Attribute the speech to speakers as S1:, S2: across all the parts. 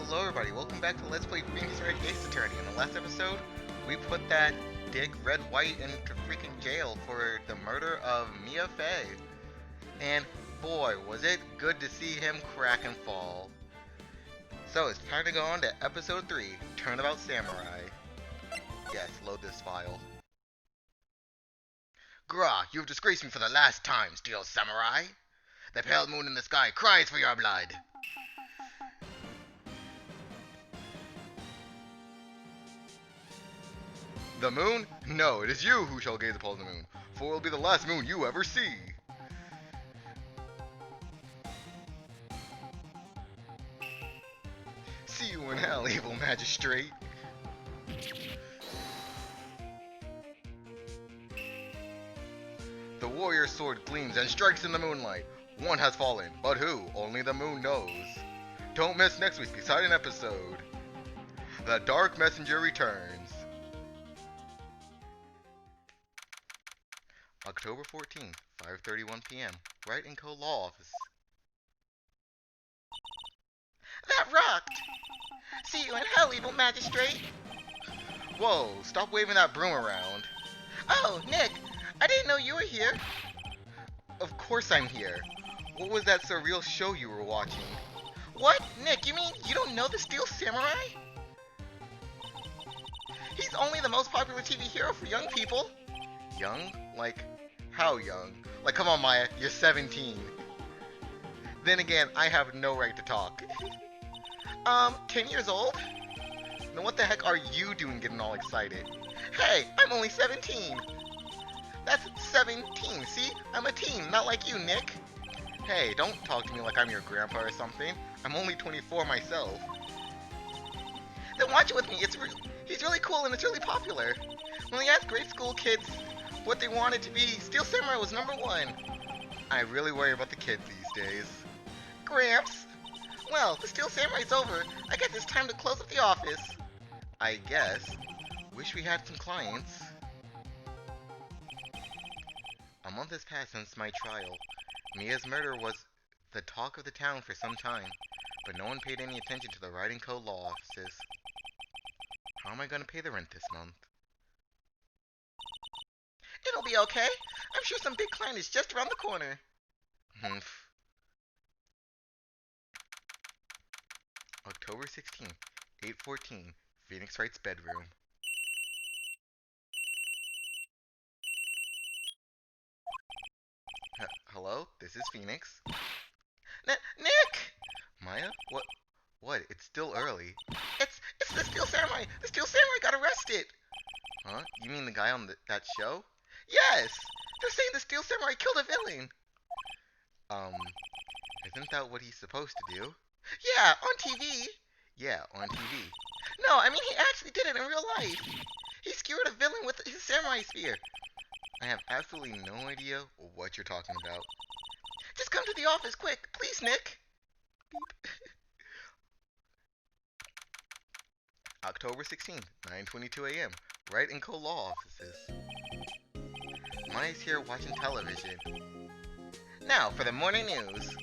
S1: Hello everybody, welcome back to Let's Play Phoenix Wright Ace Attorney. In the last episode, we put that dick Red White into freaking jail for the murder of Mia Fey. And boy, was it good to see him crack and fall. So it's time to go on to episode 3, Turnabout Samurai. Yes, load this file. Grah, you've disgraced me for the last time, Steel Samurai. The pale moon in the sky cries for your blood. The moon? No, it is you who shall gaze upon the moon, for it will be the last moon you ever see. See you in hell, evil magistrate. The warrior's sword gleams and strikes in the moonlight. One has fallen, but who? Only the moon knows. Don't miss next week's exciting episode. The Dark Messenger returns. October 14th, 5:31 p.m. Wright & Co. Law Office. That rocked! See you in hell, evil magistrate! Whoa, stop waving that broom around. Oh, Nick! I didn't know you were here! Of course I'm here. What was that surreal show you were watching? What? Nick, you mean you don't know the Steel Samurai? He's only the most popular TV hero for young people. Young? Like, how young? Like, come on, Maya, you're 17. Then again, I have no right to talk. 10 years old? Then what the heck are you doing getting all excited? Hey, I'm only 17. That's 17, see? I'm a teen, not like you, Nick. Hey, don't talk to me like I'm your grandpa or something. I'm only 24 myself. Then watch it with me, he's really cool and it's really popular. When we asked grade school kids what they wanted to be, Steel Samurai was #1. I really worry about the kids these days. Gramps! Well, the Steel Samurai's over. I guess it's time to close up the office. I guess. Wish we had some clients. A month has passed since my trial. Mia's murder was the talk of the town for some time, but no one paid any attention to the Wright & Co. law offices. How am I going to pay the rent this month? It'll be okay. I'm sure some big client is just around the corner. Humph. October 16th, 8:14, Phoenix Wright's bedroom. Hello? This is Phoenix. Nick! Maya? What? It's still early. It's the Steel Samurai! The Steel Samurai got arrested! Huh? You mean the guy on that show? Yes! They're saying the Steel Samurai killed a villain! Isn't that what he's supposed to do? Yeah, on TV! Yeah, on TV. No, I mean he actually did it in real life! He skewered a villain with his samurai spear! I have absolutely no idea what you're talking about. Just come to the office, quick! Please, Nick! Beep. October 16th, 9:22 a.m. Wright & Co. Law Offices. Maya's here watching television. Now, for the morning news.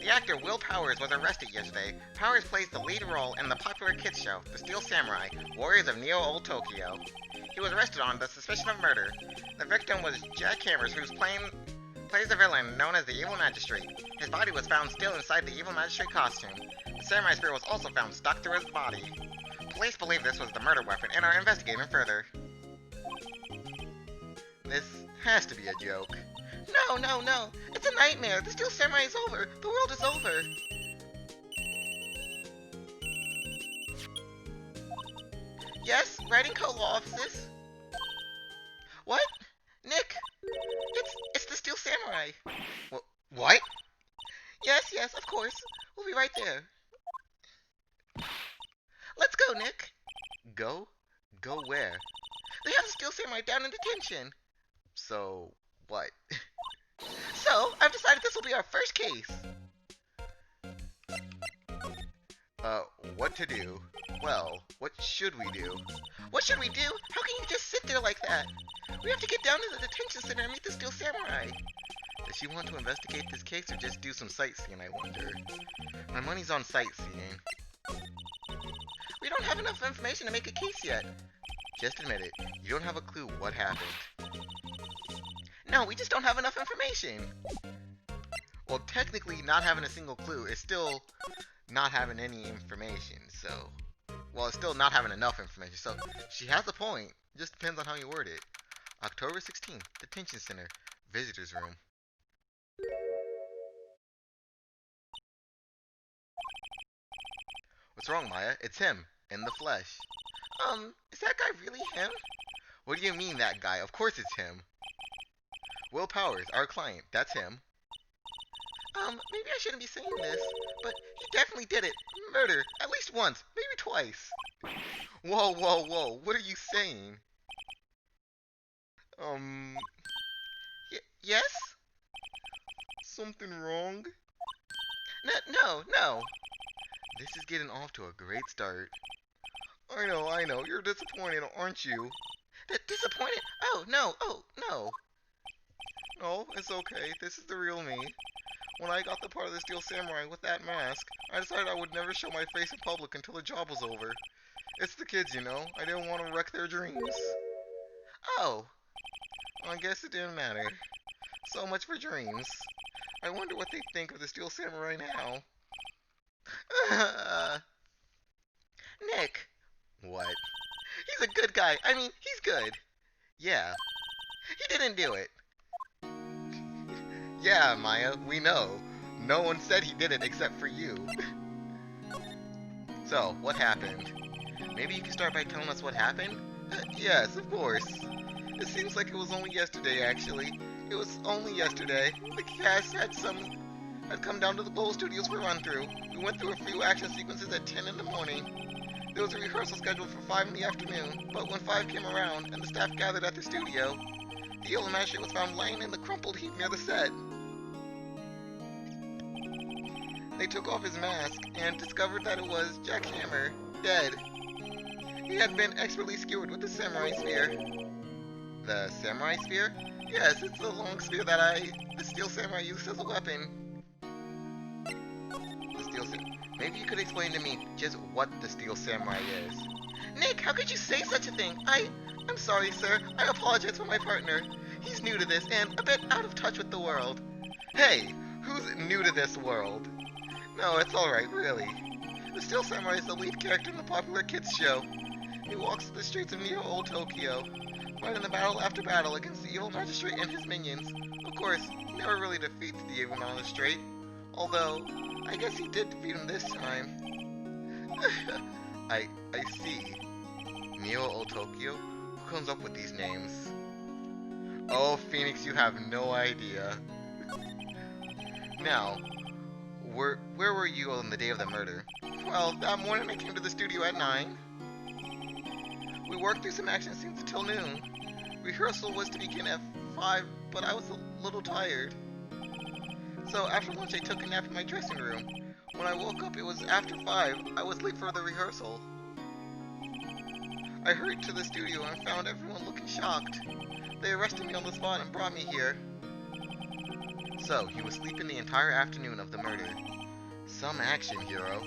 S1: The actor Will Powers was arrested yesterday. Powers plays the lead role in the popular kids show, The Steel Samurai, Warriors of Neo-Old Tokyo. He was arrested on the suspicion of murder. The victim was Jack Hammers, who plays the villain known as the Evil Magistrate. His body was found still inside the Evil Magistrate costume. The Samurai spear was also found stuck through his body. Police believe this was the murder weapon and are investigating further. This has to be a joke. No. It's a nightmare. The Steel Samurai is over. The world is over. Yes, Wright & Co. Law Offices. What? Nick! It's the Steel Samurai. What? Yes, of course. We'll be right there. Let's go, Nick. Go? Go where? They have the Steel Samurai down in detention. So, what? So, I've decided this will be our first case. What to do? Well, what should we do? What should we do? How can you just sit there like that? We have to get down to the detention center and meet the Steel Samurai. Does she want to investigate this case or just do some sightseeing, I wonder? My money's on sightseeing. don't have enough information to make a case yet. Just admit it. You don't have a clue what happened. No, we just don't have enough information. Well, technically, not having a single clue is still not having any information, so... Well, it's still not having enough information, so she has a point. It just depends on how you word it. October 16th, Detention Center, Visitor's Room. What's wrong, Maya? It's him, in the flesh. Is that guy really him? What do you mean, that guy? Of course it's him. Will Powers, our client, that's him. Maybe I shouldn't be saying this, but he definitely did it. Murder, at least once, maybe twice. Whoa, whoa, whoa, what are you saying? Yes? Something wrong? No. This is getting off to a great start. I know, you're disappointed, aren't you? Disappointed? Oh, no. Oh, it's okay, this is the real me. When I got the part of the Steel Samurai with that mask, I decided I would never show my face in public until the job was over. It's the kids, you know. I didn't want to wreck their dreams. Oh. I guess it didn't matter. So much for dreams. I wonder what they think of the Steel Samurai now. Nick. What? He's a good guy. I mean, he's good. Yeah. He didn't do it. Yeah, Maya, we know. No one said he did it except for you. So, what happened? Maybe you can start by telling us what happened? Yes, of course. It seems like it was only yesterday, actually. It was only yesterday. The cast had come down to the Global Studios for run-through. We went through a few action sequences at 10 in the morning. There was a rehearsal scheduled for 5 in the afternoon, but when 5 came around and the staff gathered at the studio, the yellow magistrate was found lying in the crumpled heap near the set. They took off his mask and discovered that it was Jack Hammer, dead. He had been expertly skewered with the samurai spear. The samurai spear? Yes, it's the long spear that the Steel Samurai used as a weapon. The Steel Samurai. Maybe you could explain to me just what the Steel Samurai is. Nick, how could you say such a thing? I'm sorry, sir. I apologize for my partner. He's new to this and a bit out of touch with the world. Hey, who's new to this world? No, it's alright, really. The Steel Samurai is the lead character in the popular kids show. He walks the streets of Neo Old Tokyo, fighting the battle after battle against the evil magistrate and his minions. Of course, he never really defeats the evil magistrate, although I guess he did defeat him this time. I see. Neo Old Tokyo? Who comes up with these names? Oh, Phoenix, you have no idea. Now, where were you on the day of the murder? Well, that morning I came to the studio at 9. We worked through some action scenes until noon. Rehearsal was to begin at 5, but I was a little tired. So after lunch I took a nap in my dressing room. When I woke up it was after 5. I was late for the rehearsal. I hurried to the studio and found everyone looking shocked. They arrested me on the spot and brought me here. So, he was sleeping the entire afternoon of the murder. Some action, hero.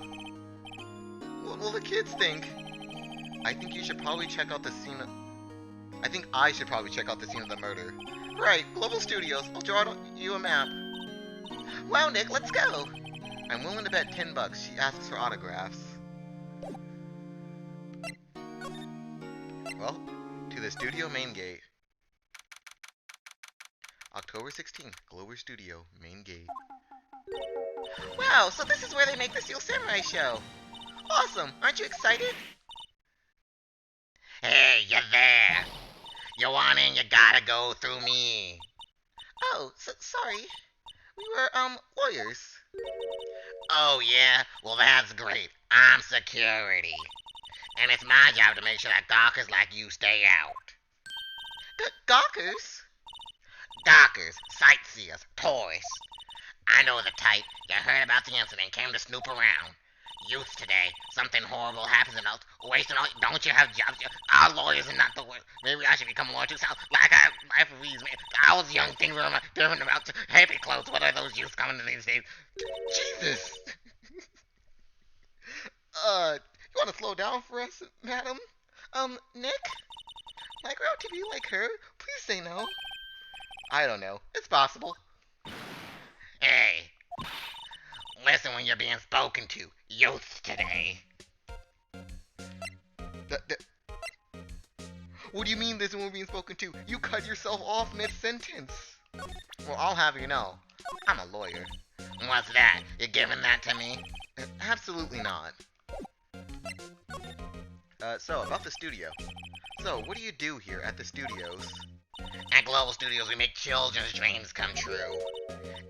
S1: What will the kids think? I think you should probably check out the scene of... I think I should probably check out the scene of the murder. Right, Global Studios. I'll draw you a map. Wow, Nick, let's go! I'm willing to bet $10 she asks for autographs. Well, to the studio main gate. October 16th, Glover Studio, main gate. Wow, so this is where they make the Steel Samurai show. Awesome, aren't you excited? Hey, you there. You want in, you gotta go through me. Oh, sorry. We were, lawyers. Oh, yeah? Well, that's great. I'm security. And it's my job to make sure that gawkers like you stay out. Gawkers? Gawkers, sightseers, tourists. I know the type. You heard about the incident, came to snoop around. Youth today, something horrible happens and else wasting all. Don't you have jobs? Our lawyers are not the worst. Maybe I should become a lawyer too. So, like referees, man. I was young, things were different about happy clothes. What are those youths coming to these days? Jesus. You want to slow down for us, madam? Nick? Like her out to be like her? Please say no. I don't know. It's possible. Hey, listen when you're being spoken to. Youth today. What do you mean listen when we're being spoken to? You cut yourself off mid-sentence. Well, I'll have you know, I'm a lawyer. What's that? You're giving that to me? Absolutely not. So, about the studio. So, what do you do here at the studios? At Global Studios, we make children's dreams come true.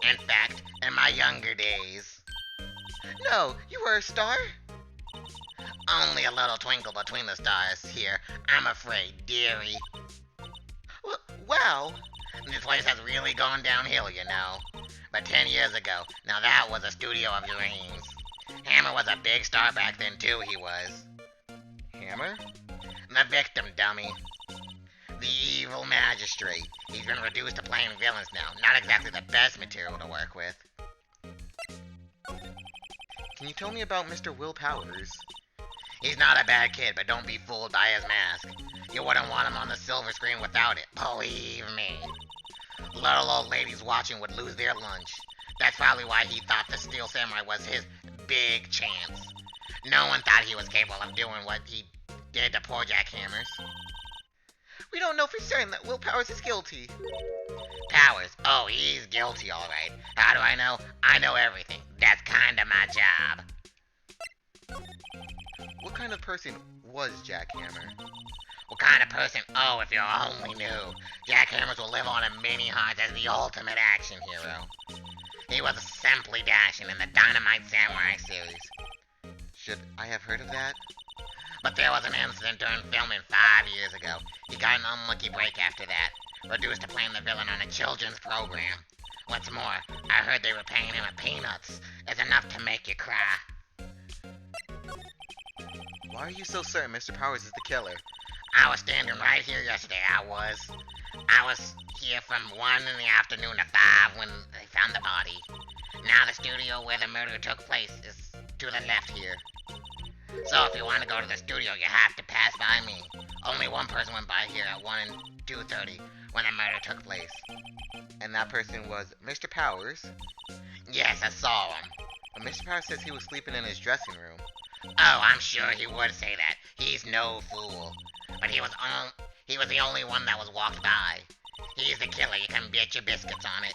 S1: In fact, in my younger days. No, you were a star? Only a little twinkle between the stars here, I'm afraid, dearie. Wow. This place has really gone downhill, you know. But 10 years ago, now that was a studio of dreams. Hammer was a big star back then, too, he was. Hammer? The victim, dummy. The evil magistrate. He's been reduced to playing villains now. Not exactly the best material to work with. Can you tell me about Mr. Will Powers? He's not a bad kid, but don't be fooled by his mask. You wouldn't want him on the silver screen without it, believe me. Little old ladies watching would lose their lunch. That's probably why he thought the Steel Samurai was his big chance. No one thought he was capable of doing what he did to poor Jack Hammers. We don't know for certain that Will Powers is guilty. Powers? Oh, he's guilty, alright. How do I know? I know everything. That's kinda my job. What kind of person was Jack Hammer? What kind of person? Oh, if you only knew. Jack Hammers will live on in many hearts as the ultimate action hero. He was simply dashing in the Dynamite Samurai series. Should I have heard of that? But there was an incident during filming 5 years ago. He got an unlucky break after that, reduced to playing the villain on a children's program. What's more, I heard they were paying him peanuts. It's enough to make you cry. Why are you so certain Mr. Powers is the killer? I was standing right here yesterday, I was here from 1 in the afternoon to 5 when they found the body. Now the studio where the murder took place is to the left here. So if you want to go to the studio, you have to pass by me. Only one person went by here at 1 and 2:30 when the murder took place. And that person was Mr. Powers? Yes, I saw him. But Mr. Powers says he was sleeping in his dressing room. Oh, I'm sure he would say that. He's no fool. But he was the only one that was walked by. He's the killer, you can bet your biscuits on it.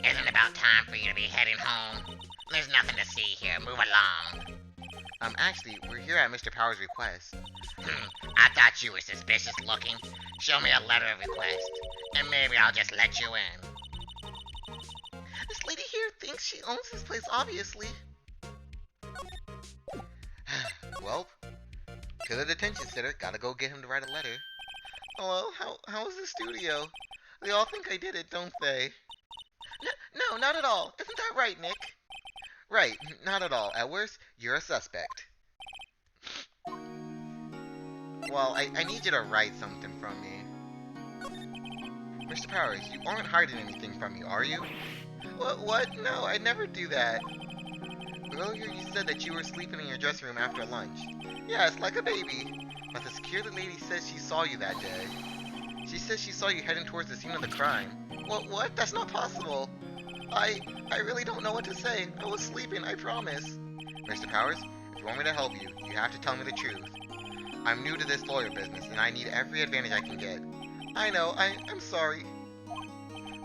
S1: Isn't it about time for you to be heading home? There's nothing to see here, move along. Actually, we're here at Mr. Powers' request. I thought you were suspicious looking. Show me a letter of request, and maybe I'll just let you in. This lady here thinks she owns this place, obviously. Well, to the detention center, gotta go get him to write a letter. Oh, well, how is the studio? They all think I did it, don't they? No, not at all. Isn't that right, Nick? Right, not at all. At worst, you're a suspect. Well, I need you to write something from me. Mr. Powers, you aren't hiding anything from me, are you? What? No, I'd never do that. Earlier you said that you were sleeping in your dressing room after lunch. Yes, like a baby. But the security lady says she saw you that day. She says she saw you heading towards the scene of the crime. What? That's not possible. I really don't know what to say. I was sleeping, I promise. Mr. Powers, if you want me to help you, you have to tell me the truth. I'm new to this lawyer business, and I need every advantage I can get. I know, I'm sorry.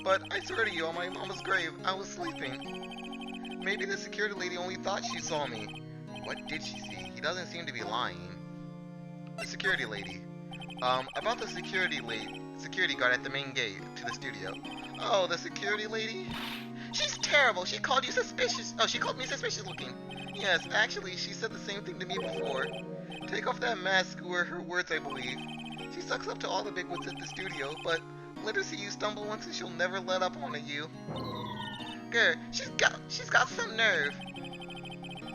S1: But I swear to you, on my mama's grave, I was sleeping. Maybe the security lady only thought she saw me. What did she see? He doesn't seem to be lying. The security lady. About the security guard at the main gate to the studio. Oh, the security lady? She's terrible. She called you suspicious. Oh, she called me suspicious looking. Yes, actually, she said the same thing to me before. Take off that mask were her words, I believe. She sucks up to all the bigwigs at the studio, but let her see you stumble once and she'll never let up on you. Grr, she's got some nerve.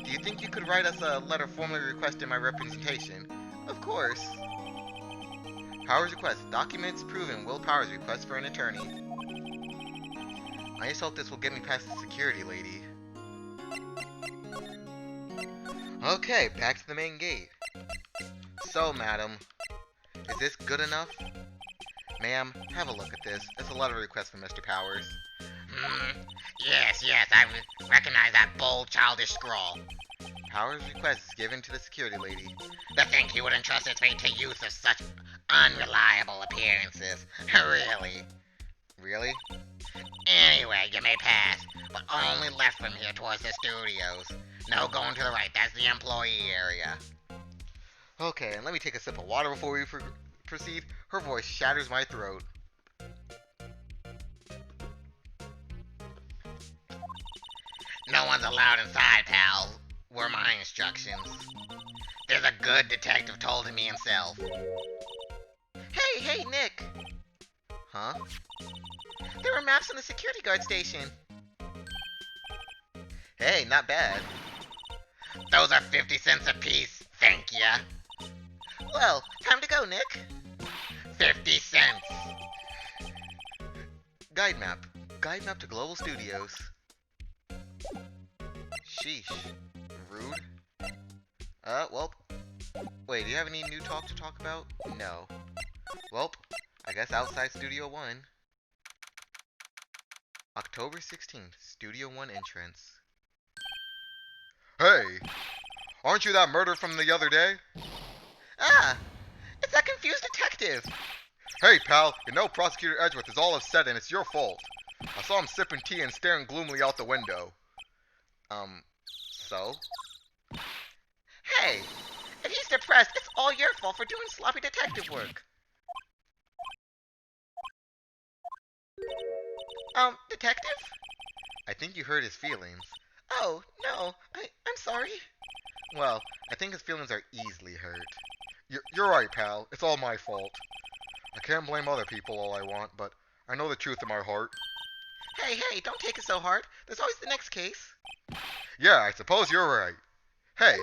S1: Do you think you could write us a letter formally requesting my representation? Of course. Powers request. Documents proving Will Powers request for an attorney. I just hope this will get me past the security lady. Okay, back to the main gate. So, madam, is this good enough? Ma'am, have a look at this. It's a letter request from Mr. Powers.
S2: Yes, I recognize that bold, childish scrawl.
S1: Powers' request is given to the security lady.
S2: To think he would entrust his fate to youth of such unreliable appearances. Really?
S1: Really?
S2: Anyway, you may pass, but only left from here towards the studios. No going to the right, that's the employee area.
S1: Okay, and let me take a sip of water before we proceed. Her voice shatters my throat.
S2: No one's allowed inside, pal, were my instructions. There's a good detective told me himself.
S1: Hey, Nick! Huh?
S2: There were maps on the security guard station.
S1: Hey, not bad.
S2: Those are 50 cents apiece, thank ya.
S1: Well, time to go, Nick.
S2: 50 cents.
S1: Guide map. Guide map to Global Studios. Sheesh. Rude. Well. Wait, do you have any new talk to talk about? No. Well, I guess outside Studio 1. October 16th, Studio 1 entrance. Hey! Aren't you that murder from the other day?
S2: Ah! It's that confused detective!
S1: Hey, pal, you know Prosecutor Edgeworth is all upset and it's your fault. I saw him sipping tea and staring gloomily out the window. So?
S2: Hey! If he's depressed, it's all your fault for doing sloppy detective work. Detective?
S1: I think you hurt his feelings.
S2: Oh, no. I'm sorry.
S1: Well, I think his feelings are easily hurt. You're right, pal. It's all my fault. I can't blame other people all I want, but I know the truth in my heart.
S2: Hey, don't take it so hard. There's always the next case.
S1: Yeah, I suppose you're right. Hey,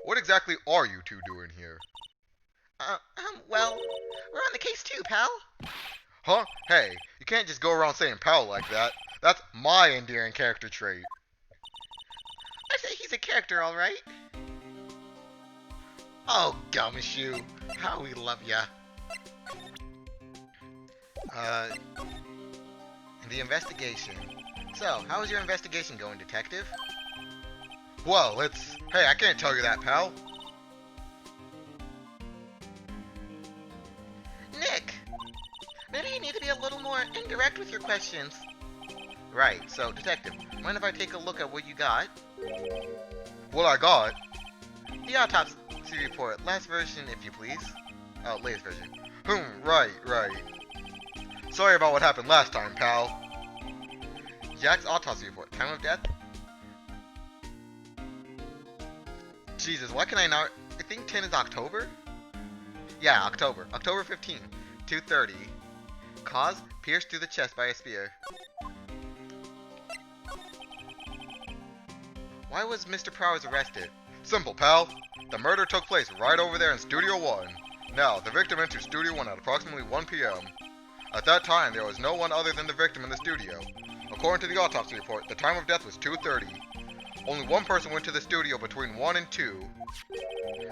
S1: what exactly are you two doing here?
S2: Well, we're on the case too, pal.
S1: Huh? Hey, you can't just go around saying pal like that. That's my endearing character trait.
S2: I say he's a character, all right. Oh, gumshoe, how we love ya.
S1: The investigation. So, how is your investigation going, detective? Well, hey, I can't tell you that, pal.
S2: Nick, maybe you need to be a little more indirect with your questions.
S1: Right, so, detective, mind if I take a look at what you got? What I got? The autopsy report. Last version, if you please. Oh, latest version. Right. Sorry about what happened last time, pal. Jack's autopsy report. Time of death? Jesus, why can I not... I think 10 is October? Yeah, October. October 15th, 2:30. Cause? Pierced through the chest by a spear. Why was Mr. Powers arrested? Simple, pal. The murder took place right over there in Studio 1. Now, the victim entered Studio 1 at approximately 1 p.m. At that time, there was no one other than the victim in the studio. According to the autopsy report, the time of death was 2:30. Only one person went to the studio between 1 and 2.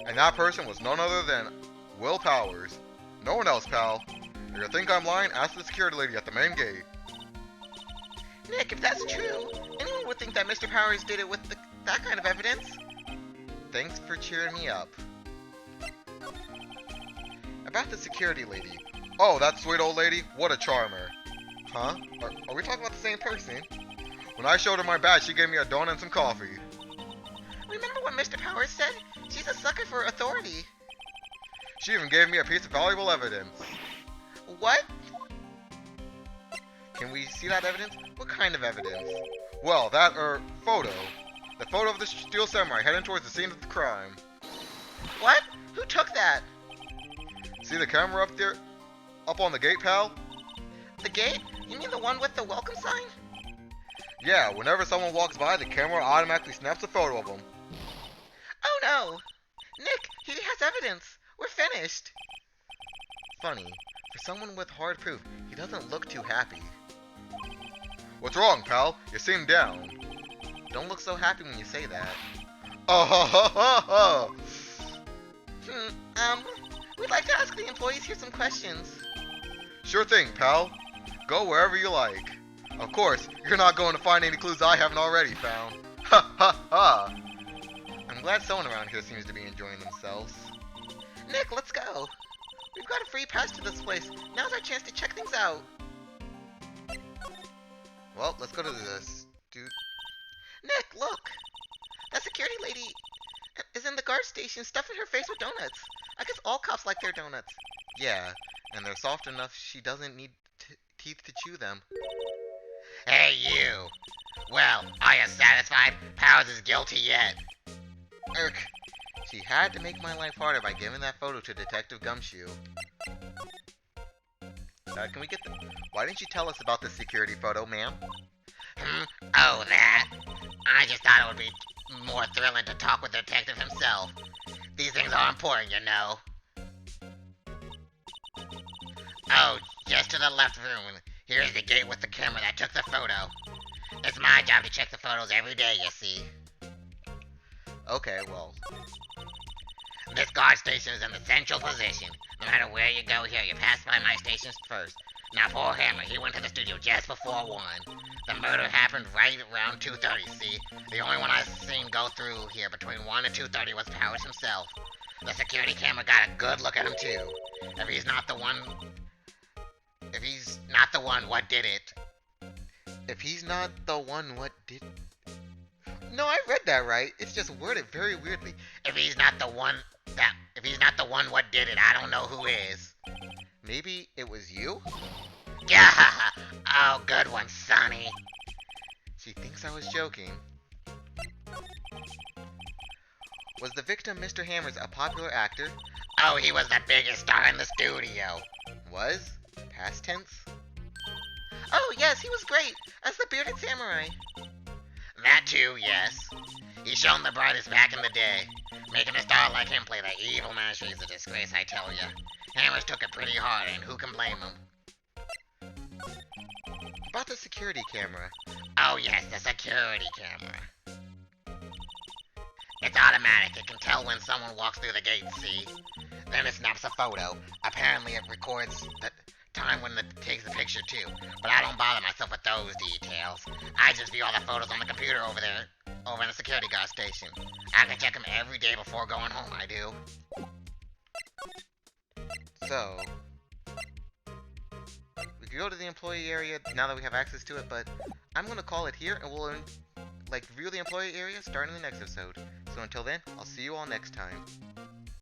S1: And that person was none other than Will Powers. No one else, pal. If you think I'm lying, ask the security lady at the main gate.
S2: Nick, if that's true, anyone would think that Mr. Powers did it with that kind of evidence.
S1: Thanks for cheering me up. About the security lady. Oh, that sweet old lady? What a charmer. Huh? Are we talking about the same person? When I showed her my badge, she gave me a donut and some coffee.
S2: Remember what Mr. Powers said? She's a sucker for authority.
S1: She even gave me a piece of valuable evidence.
S2: What?
S1: Can we see that evidence? What kind of evidence? Well, that, photo. The photo of the Steel Samurai heading towards the scene of the crime.
S2: What? Who took that?
S1: See the camera up there? Up on the gate, pal?
S2: The gate? You mean the one with the welcome sign?
S1: Yeah, whenever someone walks by, the camera automatically snaps a photo of them.
S2: Oh no! Nick, he has evidence. We're finished.
S1: Funny. For someone with hard proof, he doesn't look too happy. What's wrong, pal? You seem down. Don't look so happy when you say that. Oh, ha, ha, ha, ha.
S2: we'd like to ask the employees here some questions.
S1: Sure thing, pal. Go wherever you like. Of course, you're not going to find any clues I haven't already found. Ha ha ha! I'm glad someone around here seems to be enjoying themselves.
S2: Nick, let's go. We've got a free pass to this place. Now's our chance to check things out.
S1: Well, let's go to this, dude.
S2: Nick, look. That security lady is in the guard station stuffing her face with donuts. I guess all cops like their donuts.
S1: Yeah, and they're soft enough she doesn't need teeth to chew them.
S2: Hey, you. Well, are you satisfied? Powers is guilty yet.
S1: Irk. She had to make my life harder by giving that photo to Detective Gumshoe. Can we get the... Why didn't you tell us about the security photo, ma'am?
S2: Oh, that? I just thought it would be more thrilling to talk with the detective himself. These things are important, you know. Oh, just to the left room. Here's the gate with the camera that took the photo. It's my job to check the photos every day, you see.
S1: Okay, well...
S2: This guard station is in the central position. No matter where you go here, you pass by my station first. Now, poor Hammer, he went to the studio just before 1. The murder happened right around 2:30, see? The only one I've seen go through here between 1 and 2:30 was Powers himself. The security camera got a good look at him, too. If he's not the one, what did it?
S1: If he's not the one, what did... No, I read that right. It's just worded very weirdly.
S2: If he's not the one, what did it? I don't know who is.
S1: Maybe it was you?
S2: Yeah! Oh, good one, Sonny.
S1: She thinks I was joking. Was the victim Mr. Hammers a popular actor?
S2: Oh, he was the biggest star in the studio.
S1: Was? Past tense?
S2: Oh, yes, he was great, as the bearded samurai. That too, yes. He shone the brightest back in the day. Making a star like him play the evil master is a disgrace, I tell ya. Hammers took it pretty hard, and who can blame him?
S1: About the security camera.
S2: Oh yes, the security camera. It's automatic. It can tell when someone walks through the gate, see? Then it snaps a photo. Apparently it records the time when it takes the picture too. But I don't bother myself with those details. I just view all the photos on the computer over in the security guard station. I can check them every day before going home, I do.
S1: So, we could go to the employee area now that we have access to it, but I'm going to call it here, and we'll review the employee area starting in the next episode. So until then, I'll see you all next time.